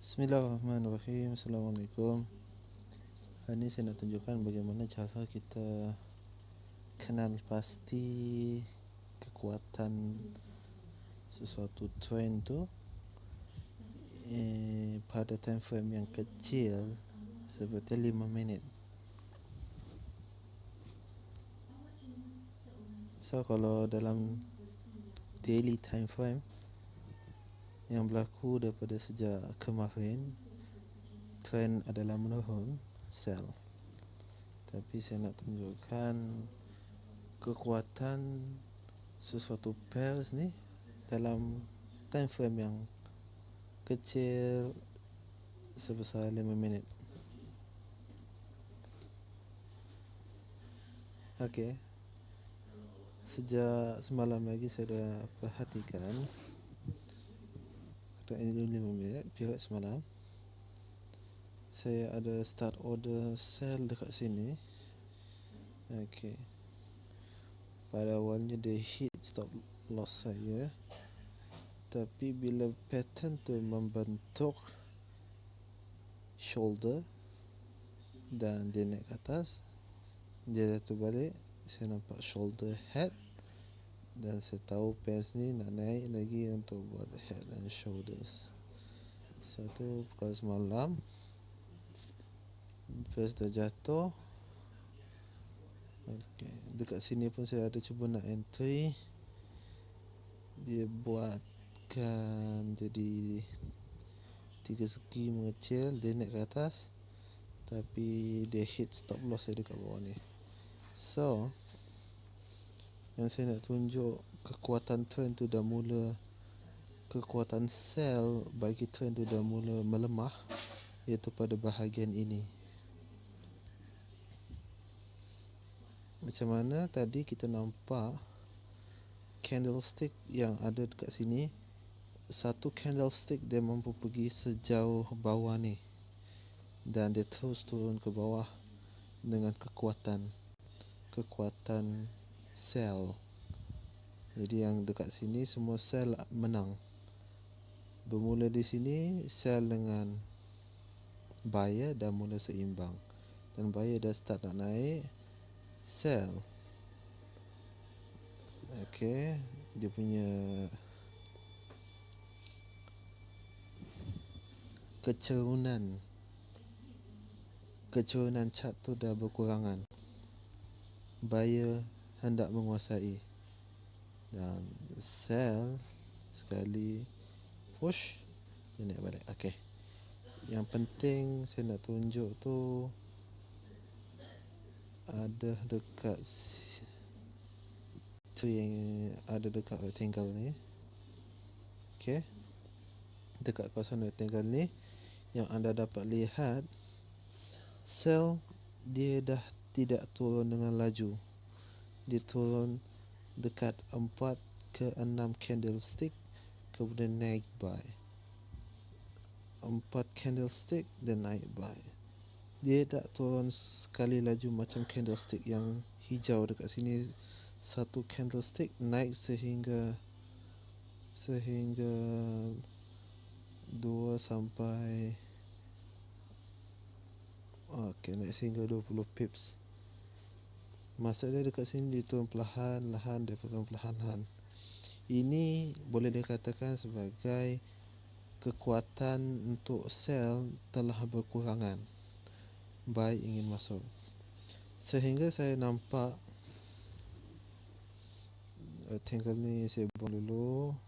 Bismillahirrahmanirrahim. Assalamualaikum. Hari ini saya nak tunjukkan bagaimana cara kita kenal pasti kekuatan sesuatu trend tu pada time frame yang kecil seperti 5 minit. So kalau dalam daily time frame yang berlaku daripada sejak kemarin, trend adalah menurun sell. Tapi saya nak tunjukkan kekuatan sesuatu pairs ni dalam time frame yang kecil sebesar 5 minit. Okey. Sejak semalam lagi saya dah perhatikan ini 5 minit period semalam. Saya ada start order sell dekat sini. Okey. Pada awalnya dia hit stop loss saya, tapi bila pattern tu membentuk shoulder dan dia naik ke atas, dia jatuh balik. Saya nampak shoulder head dan saya tahu pairs ni nak naik lagi untuk buat head and shoulders. Satu pukul semalam pairs dah jatuh. Okay. Dekat sini pun saya ada cuba nak entry. Dia buatkan jadi tiga segi mengecil, dia naik ke atas, tapi dia hit stop loss saya dekat bawah ni. So yang saya nak tunjuk kekuatan trend tu dah mula, kekuatan sell bagi trend tu dah mula melemah, iaitu pada bahagian ini. Macam mana tadi kita nampak candlestick yang ada dekat sini, satu candlestick dia mampu pergi sejauh bawah ni dan dia terus turun ke bawah dengan kekuatan sell. Jadi yang dekat sini semua sell menang. Bermula di sini sell dengan buyer dah mula seimbang, dan buyer dah start nak naik, sell. Okey, dia punya kecerunan chart tu dah berkurangan. Buyer hendak menguasai dan sell sekali push, dia naik balik. Okey, yang penting saya nak tunjuk tu ada dekat tu yang ada dekat rectangle ni. Okey, dekat kawasan rectangle ni yang anda dapat lihat, sell dia dah tidak turun dengan laju. Dia turun dekat 4 ke 6 candlestick, kemudian naik buy. 4 candlestick dan naik buy. Dia tak turun sekali laju macam candlestick yang hijau dekat sini. Satu candlestick naik sehingga 2 sampai naik sehingga 20 pips. Maksudnya dekat sini dia turun perlahan-lahan, dia turun perlahan-lahan. Ini boleh dikatakan sebagai kekuatan untuk sell telah berkurangan, buy ingin masuk. Sehingga saya nampak rectangle ni saya buang dulu.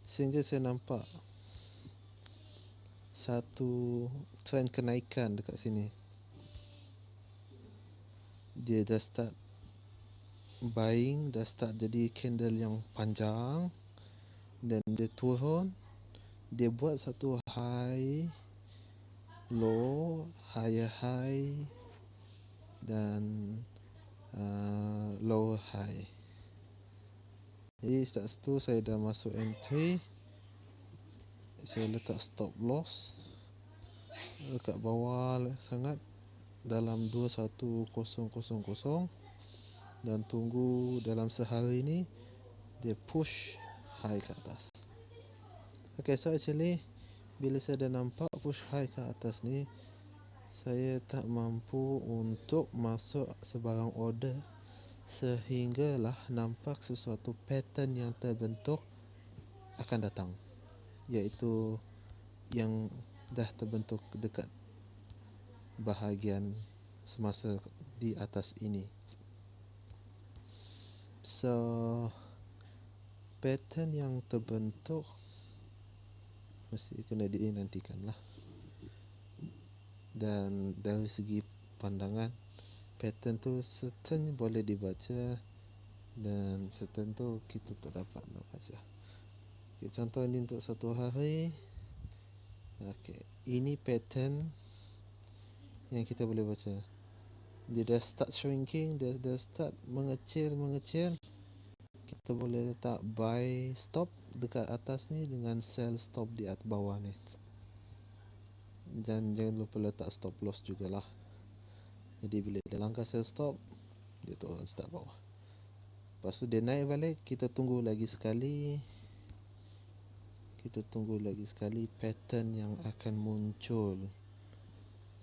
Sehingga saya nampak satu trend kenaikan dekat sini. Dia dah start buying, dah start jadi candle yang panjang, dan dia turun. Dia buat satu high, low, higher high dan lower high. Jadi start situ saya dah masuk entry. Saya letak stop loss dekat bawah sangat dalam 21000 dan tunggu dalam sehari ni dia push high ke atas. Okay, so actually bila saya dah nampak push high ke atas ni, saya tak mampu untuk masuk sebarang order sehinggalah nampak sesuatu pattern yang terbentuk akan datang, iaitu yang dah terbentuk dekat bahagian semasa di atas ini. So pattern yang terbentuk mesti kena dinantikan lah. Dan dari segi pandangan, pattern tu certain boleh dibaca dan certain tu kita tak dapat nak baca. Okay, contoh ini untuk satu hari. Okay, ini pattern yang kita boleh baca. Dia dah start shrinking, dia dah start mengecil. Kita boleh letak buy stop dekat atas ni dengan sell stop di atas bawah ni. Dan jangan lupa letak stop loss jugalah. Jadi bila dia langkah sell stop, dia turun start bawah. Lepas tu dia naik balik, kita tunggu lagi sekali. Pattern yang akan muncul.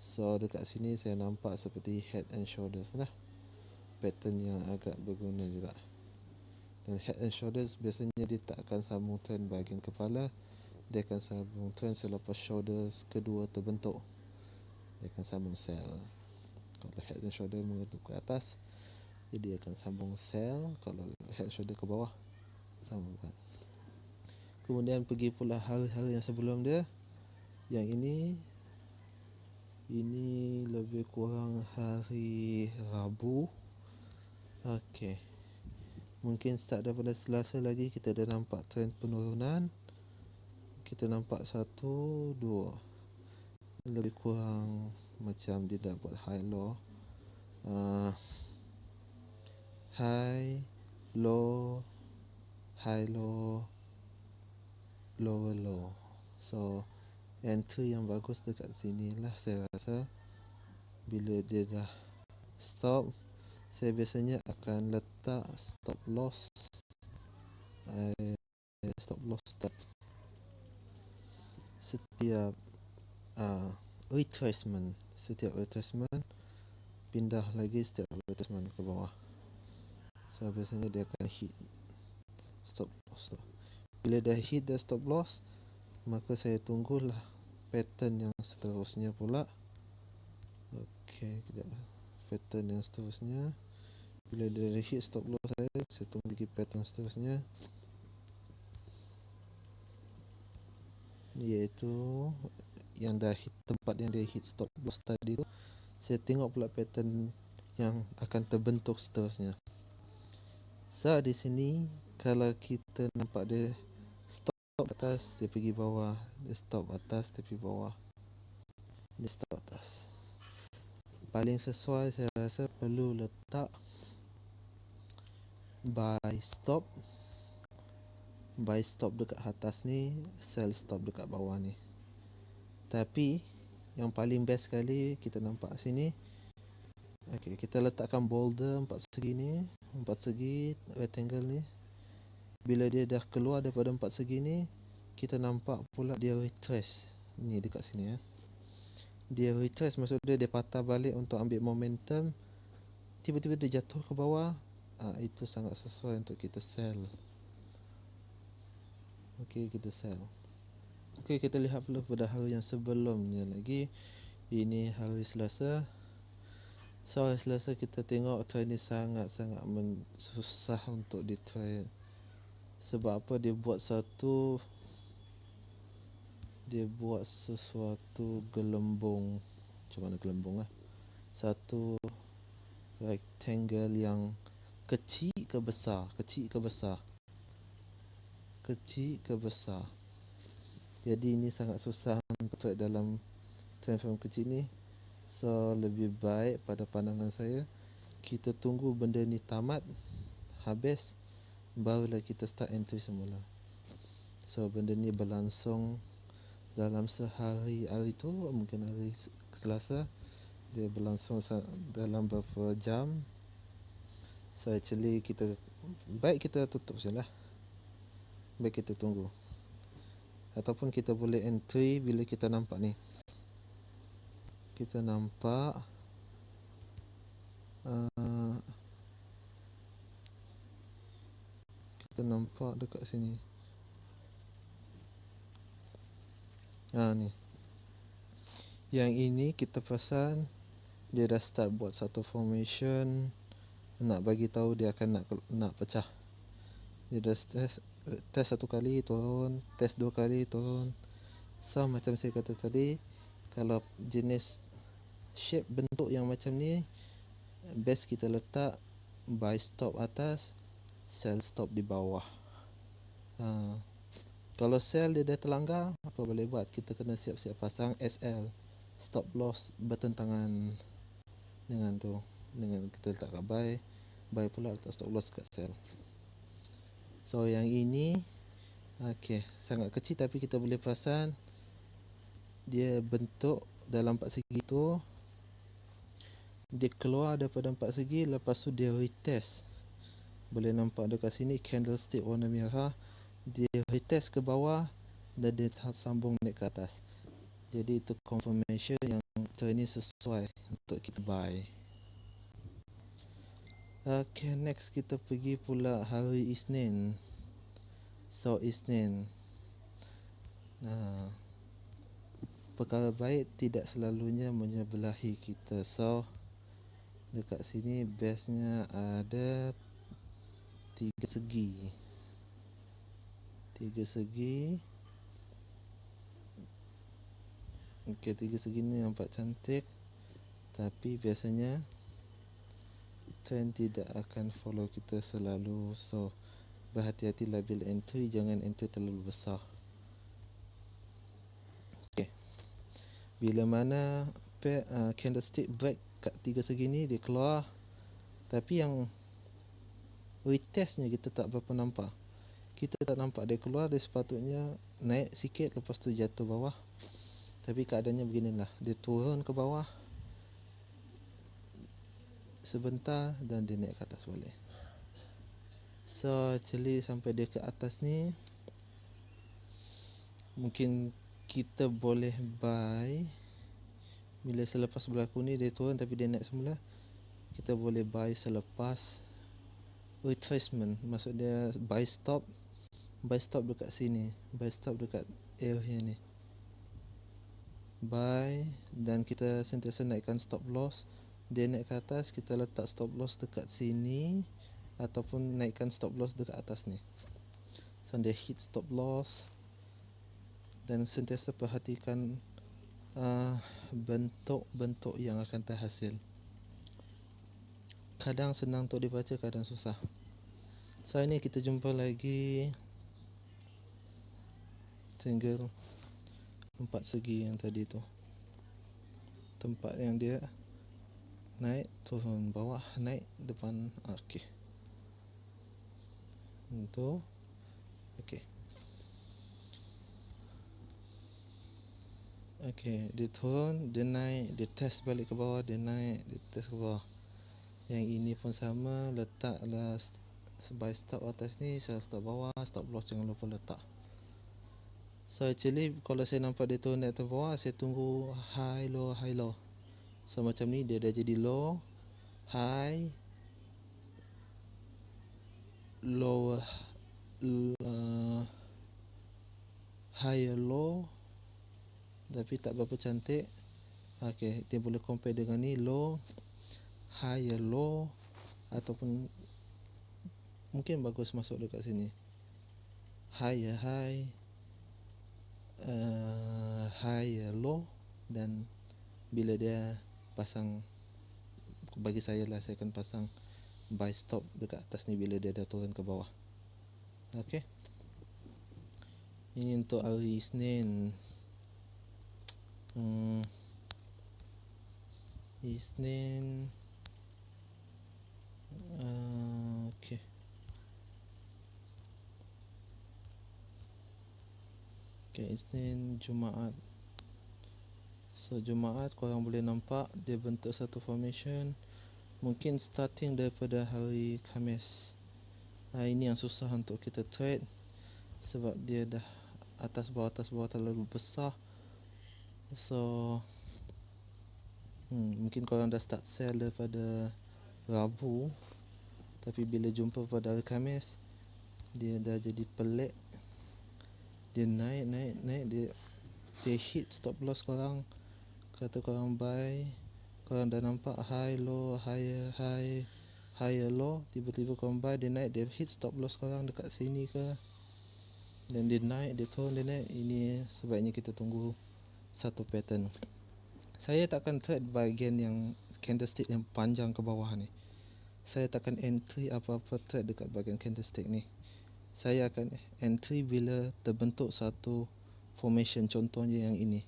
So dekat sini saya nampak seperti head and shoulders lah. Pattern yang agak berguna juga. Dan head and shoulders biasanya dia tak akan sambung trend bahagian kepala, dia akan sambung trend selepas shoulders kedua terbentuk. Dia akan sambung sell. Kalau head and shoulder mengetuk ke atas, jadi dia akan sambung sell. Kalau head and shoulder ke bawah, sambung. Kemudian pergi pula hari-hari yang sebelum dia. Yang ini lebih kurang hari Rabu. Okey. Mungkin start daripada Selasa lagi kita dah nampak trend penurunan. Kita nampak 1, 2, lebih kurang macam dia dah buat high low, high low, lower low. So entry yang bagus dekat sini lah saya rasa. Bila dia dah stop, saya biasanya akan letak stop loss start setiap retracement. Setiap retracement pindah lagi setiap retracement ke bawah. So biasanya dia akan hit stop loss tu. Bila dah hit dah stop loss, maka saya tunggulah pattern yang seterusnya pula. Okey, kejap. Pattern yang seterusnya, bila dia dah hit stop loss saya tunggu lagi pattern seterusnya, iaitu yang dah hit tempat yang dia hit stop loss tadi tu. Saya tengok pula pattern yang akan terbentuk seterusnya. So di sini kalau kita nampak dia stop atas, dia pergi bawah, dia stop atas, dia pergi bawah, dia stop atas. Paling sesuai saya rasa perlu letak buy stop dekat atas ni, sell stop dekat bawah ni. Tapi yang paling best sekali kita nampak sini. Okey, kita letakkan boulder 4 segi ni, 4 segi rectangle ni. Bila dia dah keluar daripada 4 segi ni, kita nampak pula dia retrace ni dekat sini ya. Dia retrace maksud dia patah balik untuk ambil momentum. Tiba-tiba dia jatuh ke bawah. Itu sangat sesuai untuk kita sell. Okey, kita sell. Okey, kita lihat pula pada hari yang sebelumnya lagi. Ini hari Selasa. So hari Selasa kita tengok trend ni sangat-sangat susah untuk di trade. Sebab apa? Dia buat sesuatu gelembung. Macam mana gelembung lah? Satu rectangle yang kecil ke besar. Jadi ini sangat susah untuk trade dalam time frame kecil ni. So lebih baik pada pandangan saya, kita tunggu benda ni tamat, habis, barulah kita start entry semula. So benda ni berlangsung dalam sehari hari tu, mungkin hari Selasa. Dia berlangsung dalam beberapa jam. So actually kita tutup je lah. Baik kita tunggu. ataupun kita boleh entry bila kita nampak ni. Kita nampak dekat sini. Ni. Yang ini kita perasan dia dah start buat satu formation, nak bagi tahu dia akan nak pecah. Dia dah test satu kali turun, test dua kali turun. So macam saya kata tadi, kalau jenis shape bentuk yang macam ni, best kita letak buy stop atas, sell stop di bawah. Kalau sell dia dah terlanggar, apa boleh buat? Kita kena siap-siap pasang SL, stop loss bertentangan dengan tu. Dengan kita letak kat buy pula letak stop loss kat sell. So yang ini sangat kecil tapi kita boleh perasan dia bentuk dalam 4 segi tu. Dia keluar daripada 4 segi, lepas tu dia retest. Boleh nampak dekat sini candlestick warna merah. Dia retest ke bawah dan dia sambung naik ke atas. Jadi itu confirmation yang ini sesuai untuk kita buy. Next kita pergi pula hari Isnin. So Isnin, perkara baik tidak selalunya menyebelahi kita. So dekat sini bestnya ada 3 segi. 3 segi. 3 segi ni nampak cantik, tapi biasanya trend tidak akan follow kita selalu. So berhati-hatilah bila entry, jangan entry terlalu besar. Bila mana candlestick break kat 3 segi ni, dia keluar, tapi yang retestnya kita tak berapa nampak. Kita tak nampak dia keluar. Dia sepatutnya naik sikit, lepas tu jatuh bawah. Tapi keadaannya beginilah, dia turun ke bawah sebentar dan dia naik ke atas balik. So actually sampai dia ke atas ni, mungkin kita boleh buy. Bila selepas berlaku ni dia turun tapi dia naik semula, kita boleh buy selepas retracement. Maksud dia buy stop dekat sini, buy stop dekat area ni, buy, dan kita sentiasa naikkan stop loss. Dia naik ke atas, kita letak stop loss dekat sini, ataupun naikkan stop loss dekat atas ni. So dia hit stop loss. Dan sentiasa perhatikan bentuk-bentuk yang akan terhasil. Kadang senang untuk dibaca, kadang susah. So ini kita jumpa lagi single 4 segi yang tadi tu. Tempat yang dia naik, turun, bawah, naik, depan. Itu dia turun, dia naik, dia test balik ke bawah, dia naik, dia test ke bawah. Yang ini pun sama, letaklah buy stop atas ni, sell stop bawah, stop loss jangan lupa letak. So actually kalau saya nampak dia turun naik ke bawah, saya tunggu high low, high low. So macam ni dia dah jadi low, high, low, high, low, tapi tak berapa cantik. Dia boleh compare dengan ni, low, high, low, ataupun mungkin bagus masuk dekat sini, high, low. Dan bila dia pasang, bagi saya lah, saya akan pasang buy stop dekat atas ni bila dia dah turun ke bawah. Ini untuk hari Isnin. Isnin. Isnin, Jumaat. So Jumaat korang boleh nampak dia bentuk satu formation. Mungkin starting daripada hari Khamis. Ini yang susah untuk kita trade, sebab dia dah atas bawah terlalu besar. So mungkin korang dah start sell daripada Rabu, tapi bila jumpa pada hari Khamis, dia dah jadi pelik. Dia naik, dia hit stop loss korang. Kata korang buy, korang dah nampak high low, higher low, tiba-tiba korang buy, dia naik, dia hit stop loss korang dekat sini ke, dan dia naik, dia turun, dia naik. Ini sebaiknya kita tunggu satu pattern. Saya takkan trade bahagian yang candlestick yang panjang ke bawah ni. Saya takkan entry apa-apa trade dekat bahagian candlestick ni. Saya akan entry bila terbentuk satu formation, contohnya yang ini,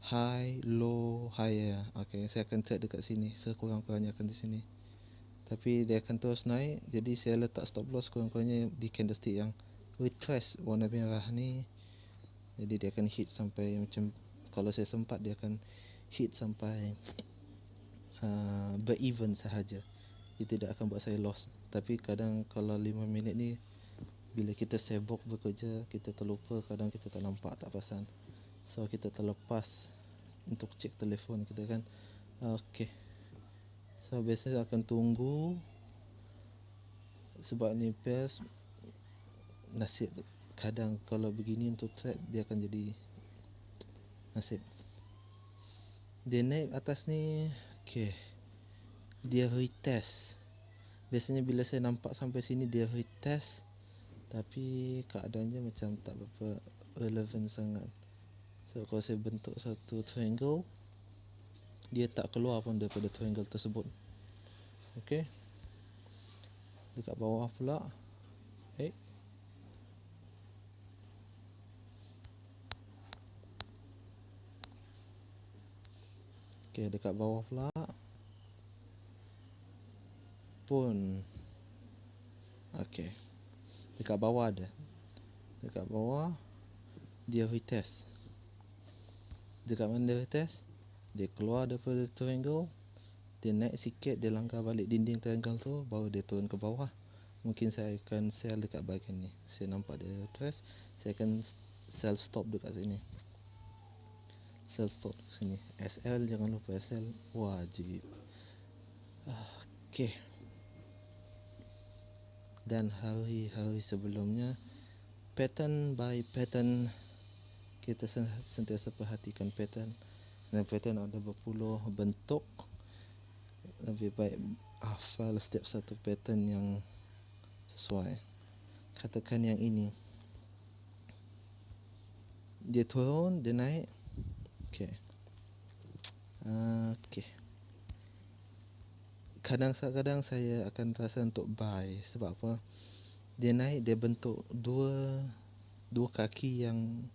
high, low, higher. Okay, saya akan trade dekat sini, sekurang-kurangnya akan di sini. Tapi dia akan terus naik, jadi saya letak stop loss kurang-kurangnya di candlestick yang retrace warna merah ni. Jadi dia akan hit sampai macam, kalau saya sempat dia akan hit sampai ber-even sahaja. Dia tidak akan buat saya loss. Tapi kadang kalau 5 minit ni, bila kita sibuk bekerja, kita terlupa, kadang kita tak nampak, tak perasan. So kita terlepas untuk cek telefon kita kan. Okay, so biasa akan tunggu, sebab ni best nasib. Kadang kalau begini untuk trade, dia akan jadi nasib. Dia naik atas ni, okay, dia retest. Biasanya bila saya nampak sampai sini dia retest, tapi keadaannya macam tak berapa relevan sangat. So kalau saya bentuk satu triangle, dia tak keluar pun daripada triangle tersebut. Okay, dekat bawah pula, okay, dekat bawah pula pun okay, dekat bawah ada, dekat bawah dia retest. Dekat mana dia retest, dia keluar daripada triangle, dia naik sikit, dia langgar balik dinding triangle tu, baru dia turun ke bawah. Mungkin saya akan sell dekat bahagian ni. Saya nampak dia retest, saya akan sell stop dekat sini. Sell stop sini. SL, jangan lupa SL wajib. Okay, dan hari-hari sebelumnya, pattern by pattern, kita sentiasa perhatikan pattern. Dan pattern ada berpuluh bentuk. Lebih baik hafal setiap satu pattern yang sesuai. Katakan yang ini, dia turun, dia naik. Okay, kadang-kadang saya akan rasa untuk buy. Sebab apa? Dia naik, dia bentuk dua kaki yang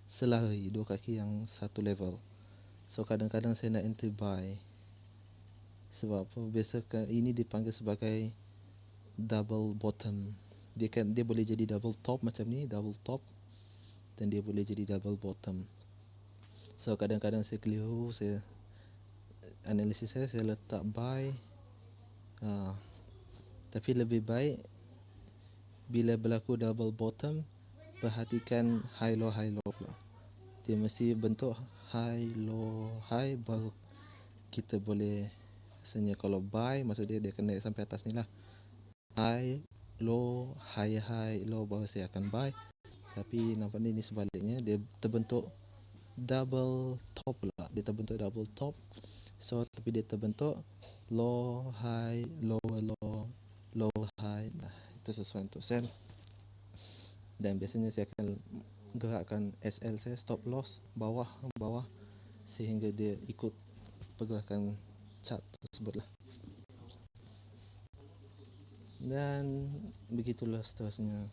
selari, dua kaki yang satu level. So kadang-kadang saya nak enter buy. Sebab apa? Biasakan ini dipanggil sebagai double bottom. Dia boleh jadi double top macam ni, double top, dan dia boleh jadi double bottom. So kadang-kadang saya keliru, saya analisis saya letak buy. Tapi lebih baik bila berlaku double bottom, perhatikan high low pula. Dia mesti bentuk high low high, baru kita boleh, rasanya kalau buy, maksud dia akan naik sampai atas ni lah, high low high low, baru saya akan buy. Tapi nampak ni sebaliknya, dia terbentuk double top pula. Dia terbentuk double top. So tapi dia terbentuk low high low high. Itu sesuai untuk sell. Dan biasanya saya akan gerakkan SL saya, stop loss bawah, sehingga dia ikut pergerakan chart tersebut lah. Dan begitulah seterusnya.